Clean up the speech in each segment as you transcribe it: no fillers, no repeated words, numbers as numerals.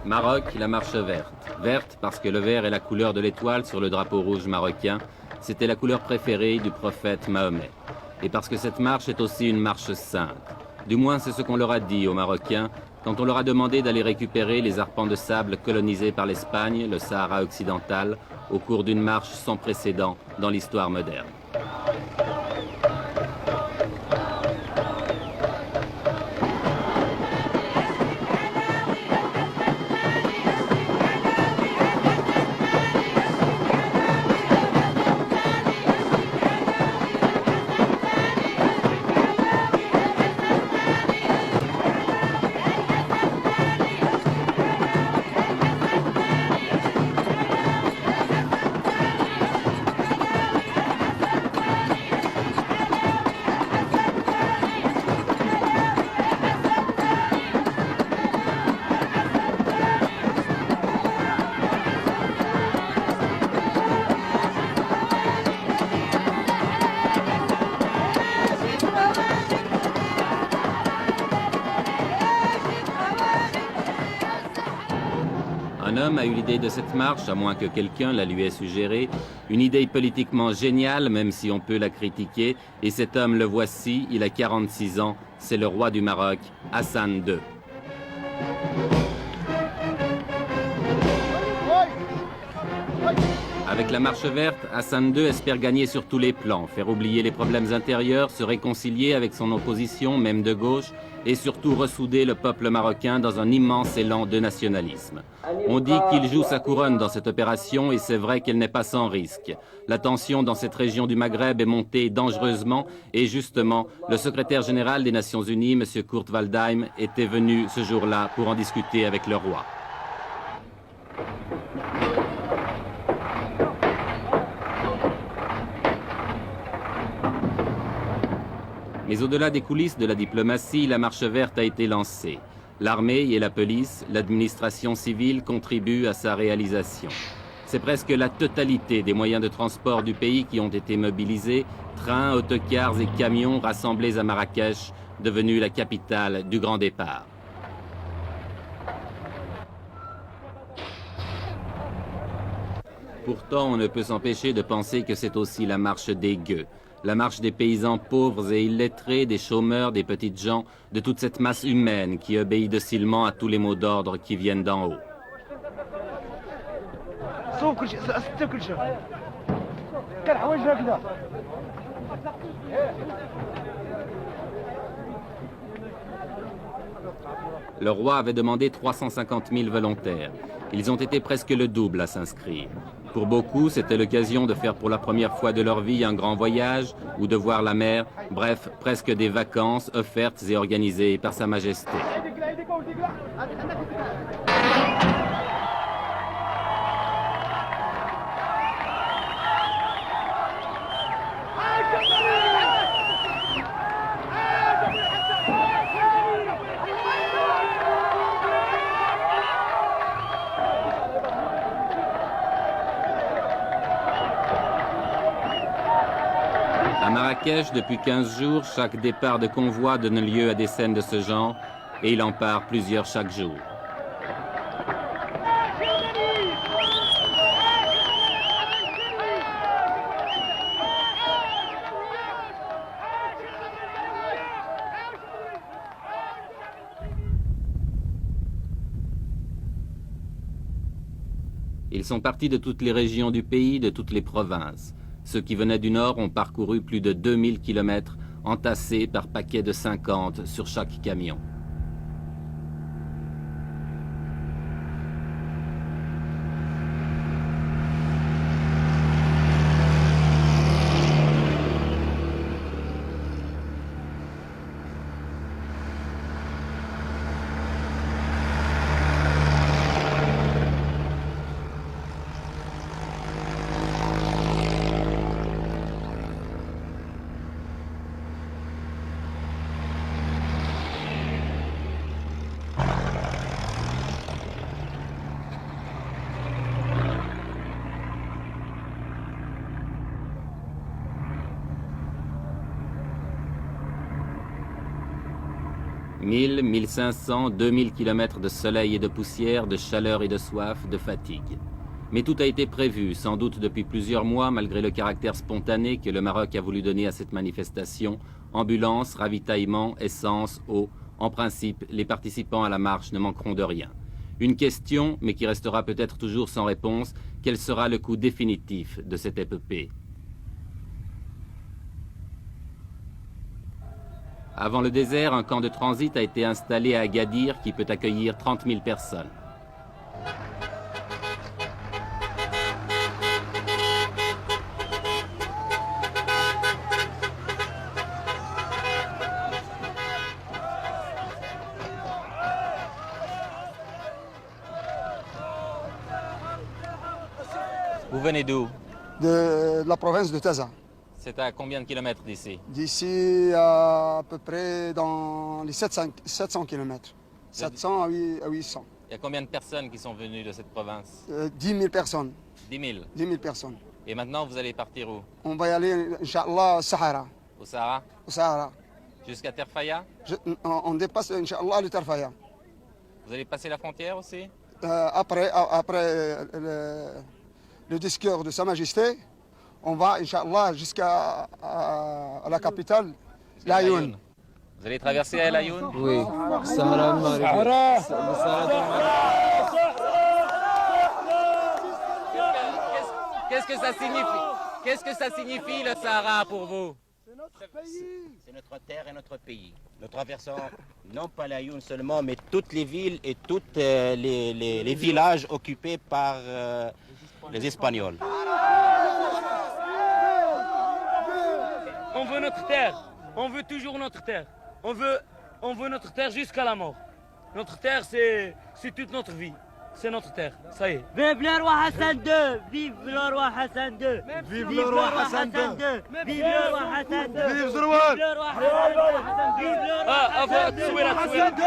Maroc, la marche verte. Verte parce que le vert est la couleur de l'étoile sur le drapeau rouge marocain. C'était la couleur préférée du prophète Mahomet. Et parce que cette marche est aussi une marche sainte. Du moins, c'est ce qu'on leur a dit aux Marocains quand on leur a demandé d'aller récupérer les arpents de sable colonisés par l'Espagne, le Sahara occidental, au cours d'une marche sans précédent dans l'histoire moderne. Un homme a eu l'idée de cette marche, à moins que quelqu'un la lui ait suggérée, une idée politiquement géniale, même si on peut la critiquer, et cet homme, le voici, il a 46 ans, c'est le roi du Maroc, Hassan II. Avec la marche verte, Hassan II espère gagner sur tous les plans, faire oublier les problèmes intérieurs, se réconcilier avec son opposition, même de gauche, et surtout ressouder le peuple marocain dans un immense élan de nationalisme. On dit qu'il joue sa couronne dans cette opération et c'est vrai qu'elle n'est pas sans risque. La tension dans cette région du Maghreb est montée dangereusement et justement, le secrétaire général des Nations Unies, M. Kurt Waldheim, était venu ce jour-là pour en discuter avec le roi. Mais au-delà des coulisses de la diplomatie, la marche verte a été lancée. L'armée et la police, l'administration civile contribuent à sa réalisation. C'est presque la totalité des moyens de transport du pays qui ont été mobilisés, trains, autocars et camions rassemblés à Marrakech, devenue la capitale du grand départ. Pourtant, on ne peut s'empêcher de penser que c'est aussi la marche des gueux. La marche des paysans pauvres et illettrés, des chômeurs, des petites gens, de toute cette masse humaine qui obéit docilement à tous les mots d'ordre qui viennent d'en haut. Le roi avait demandé 350 000 volontaires. Ils ont été presque le double à s'inscrire. Pour beaucoup, c'était l'occasion de faire pour la première fois de leur vie un grand voyage ou de voir la mer, bref, presque des vacances offertes et organisées par Sa Majesté. À Marrakech, depuis 15 jours, chaque départ de convoi donne lieu à des scènes de ce genre, et il en part plusieurs chaque jour. Ils sont partis de toutes les régions du pays, de toutes les provinces. Ceux qui venaient du nord ont parcouru plus de 2000 km, entassés par paquets de 50 sur chaque camion. 1000, 1500, 2000 kilomètres de soleil et de poussière, de chaleur et de soif, de fatigue. Mais tout a été prévu, sans doute depuis plusieurs mois, malgré le caractère spontané que le Maroc a voulu donner à cette manifestation. Ambulance, ravitaillement, essence, eau. En principe, les participants à la marche ne manqueront de rien. Une question, mais qui restera peut-être toujours sans réponse, quel sera le coût définitif de cette épopée? Avant le désert, un camp de transit a été installé à Agadir qui peut accueillir 30 000 personnes. Vous venez d'où? De la province de Taza. C'est à combien de kilomètres d'ici? D'ici à peu près dans les 700 km. 700 à 800. Il y a combien de personnes qui sont venues de cette province? 10 000 personnes. 10 000. 10 000 personnes. Et maintenant, vous allez partir où? On va y aller, Inch'Allah, au Sahara. Au Sahara? Au Sahara. Jusqu'à Terfaya? On dépasse, Inch'Allah, le Terfaya. Vous allez passer la frontière aussi? Après le discours de Sa Majesté, on va, Inch'Allah, jusqu'à la capitale, l'Ayoun. Vous allez traverser à l'Ayoun? Oui. Sahara al-Maghribi. Qu'est-ce que ça signifie? Qu'est-ce que ça signifie le Sahara pour vous? C'est notre pays. C'est notre terre et notre pays. Nous traversons non pas l'Ayoun seulement, mais toutes les villes et tous les villages occupés par les Espagnols. On veut notre terre. On veut toujours notre terre. On veut notre terre jusqu'à la mort. Notre terre, c'est toute notre vie. C'est notre terre, ça y est. Vive le roi Hassan II! Vive le roi Hassan II! Vive le roi Hassan II! Vive le roi Hassan II! Vive le roi! Vive le roi Hassan II! Vive le roi Hassan II!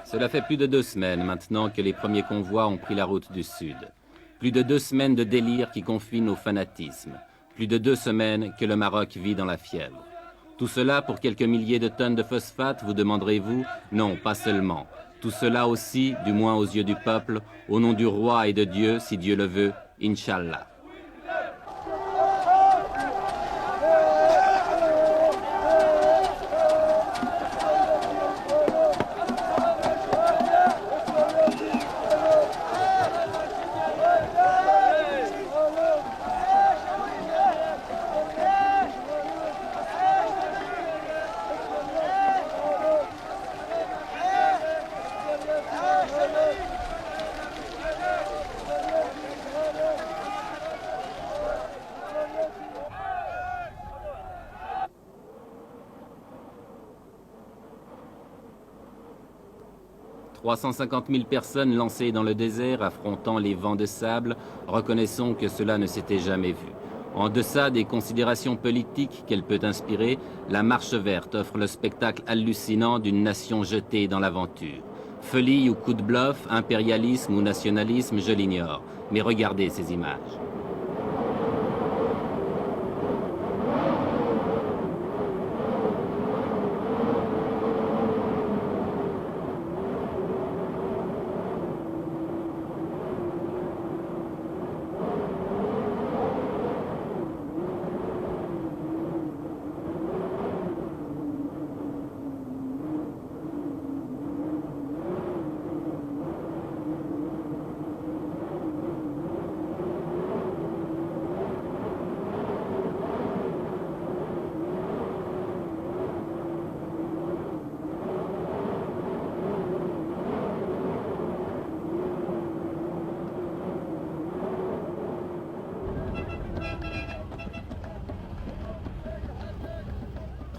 Cela fait plus de 2 semaines maintenant que les premiers convois ont pris la route du sud. Plus de 2 semaines de délire qui confine au fanatisme. Plus de 2 semaines que le Maroc vit dans la fièvre. Tout cela pour quelques milliers de tonnes de phosphate, vous demanderez-vous? Non, pas seulement. Tout cela aussi, du moins aux yeux du peuple, au nom du roi et de Dieu, si Dieu le veut, Inch'Allah. « 350 000 personnes lancées dans le désert, affrontant les vents de sable, reconnaissons que cela ne s'était jamais vu. En deçà des considérations politiques qu'elle peut inspirer, la Marche verte offre le spectacle hallucinant d'une nation jetée dans l'aventure. Folie ou coup de bluff, impérialisme ou nationalisme, je l'ignore. Mais regardez ces images.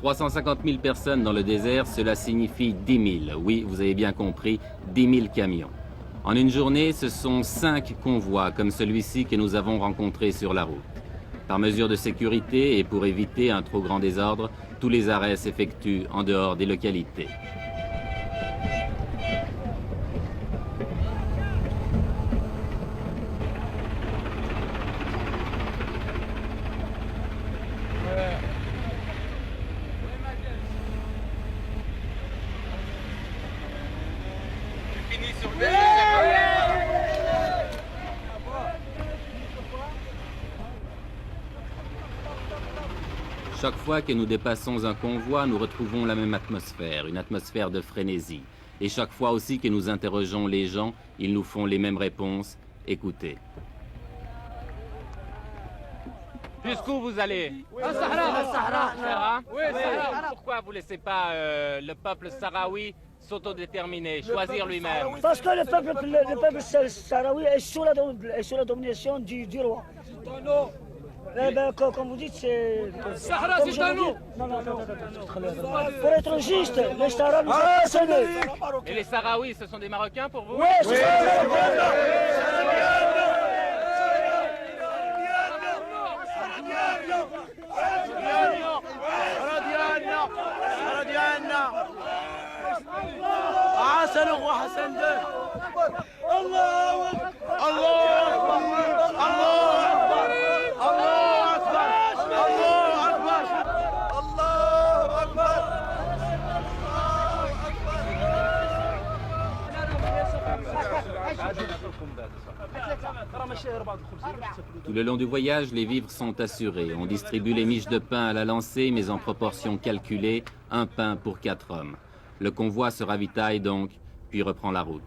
350 000 personnes dans le désert, cela signifie 10 000. Oui, vous avez bien compris, 10 000 camions. En une journée, ce sont 5 convois comme celui-ci que nous avons rencontré sur la route. Par mesure de sécurité et pour éviter un trop grand désordre, tous les arrêts s'effectuent en dehors des localités. Chaque fois que nous dépassons un convoi, nous retrouvons la même atmosphère, une atmosphère de frénésie. Et chaque fois aussi que nous interrogeons les gens, ils nous font les mêmes réponses. Écoutez. Jusqu'où vous allez? Sahara. Oui, Sahara. Pourquoi vous ne laissez pas le peuple sahraoui s'autodéterminer, choisir lui-même? Parce que le peuple sahraoui est sous la domination du roi. Eh ben, comme vous dites, c'est... Sahara, c'est à nous. Non. Pour être juste, les Sahara nous ont assaillis. Et les Sahraouis, ce sont des Marocains pour vous? Oui, c'est ça. عسل وحسن ده الله Tout le long du voyage, les vivres sont assurés. On distribue les miches de pain à la lancée, mais en proportion calculée, un pain pour 4 hommes. Le convoi se ravitaille donc, puis reprend la route.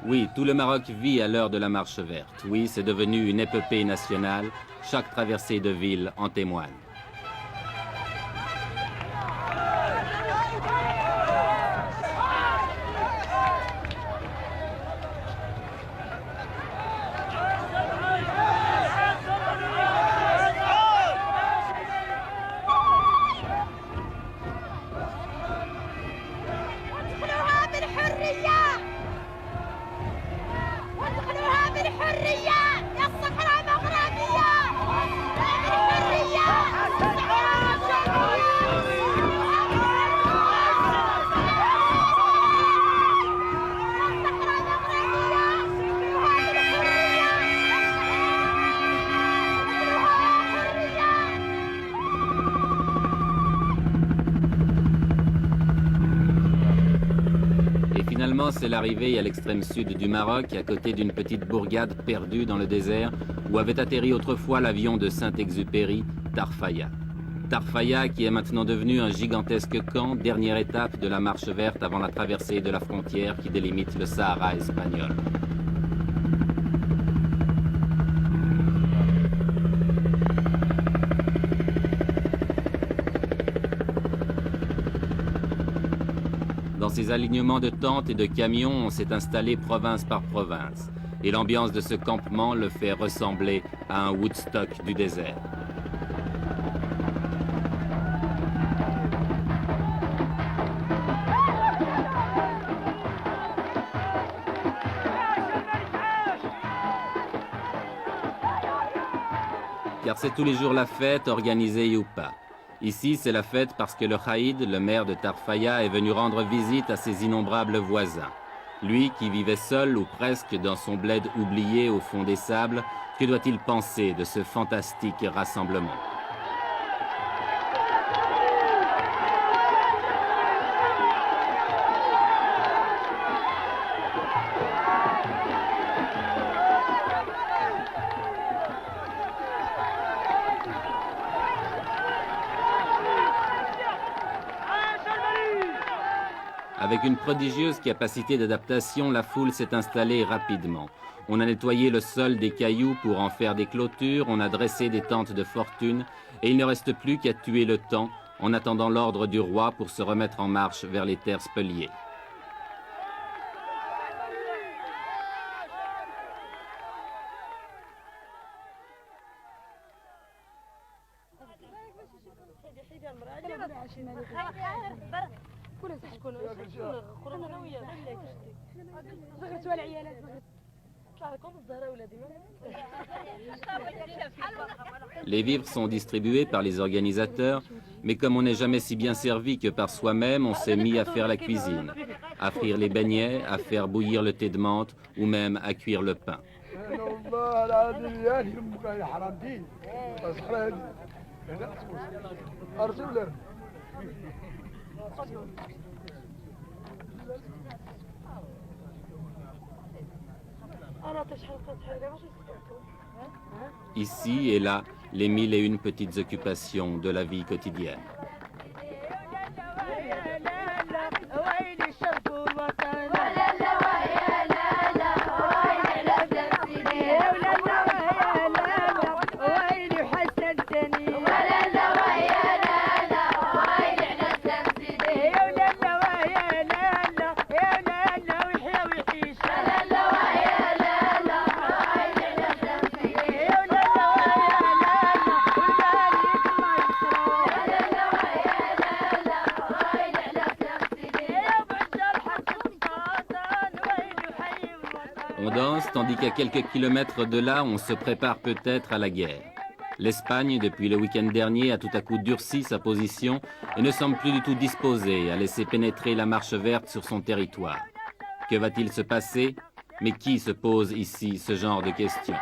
Oui, tout le Maroc vit à l'heure de la marche verte. Oui, c'est devenu une épopée nationale. Chaque traversée de ville en témoigne. C'est l'arrivée à l'extrême sud du Maroc, à côté d'une petite bourgade perdue dans le désert, où avait atterri autrefois l'avion de Saint-Exupéry, Tarfaya. Tarfaya qui est maintenant devenu un gigantesque camp, dernière étape de la marche verte avant la traversée de la frontière qui délimite le Sahara espagnol. Dans ces alignements de tentes et de camions, on s'est installé province par province. Et l'ambiance de ce campement le fait ressembler à un Woodstock du désert. Car c'est tous les jours la fête, organisée ou pas. Ici, c'est la fête parce que le Khaïd, le maire de Tarfaya, est venu rendre visite à ses innombrables voisins. Lui, qui vivait seul ou presque dans son bled oublié au fond des sables, que doit-il penser de ce fantastique rassemblement ? Avec une prodigieuse capacité d'adaptation, la foule s'est installée rapidement. On a nettoyé le sol des cailloux pour en faire des clôtures, on a dressé des tentes de fortune, et il ne reste plus qu'à tuer le temps en attendant l'ordre du roi pour se remettre en marche vers les terres spoliées. Les vivres sont distribués par les organisateurs, mais comme on n'est jamais si bien servi que par soi-même, on s'est mis à faire la cuisine, à frire les beignets, à faire bouillir le thé de menthe ou même à cuire le pain. Ici et là, les 1001 petites occupations de la vie quotidienne. On danse, tandis qu'à quelques kilomètres de là, on se prépare peut-être à la guerre. L'Espagne, depuis le week-end dernier, a tout à coup durci sa position et ne semble plus du tout disposée à laisser pénétrer la marche verte sur son territoire. Que va-t-il se passer? Mais qui se pose ici ce genre de questions?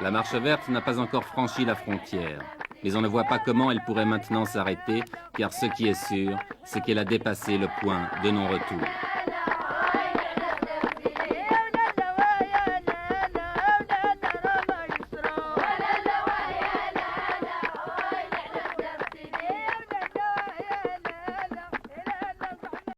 La marche verte n'a pas encore franchi la frontière, mais on ne voit pas comment elle pourrait maintenant s'arrêter, car ce qui est sûr, c'est qu'elle a dépassé le point de non-retour.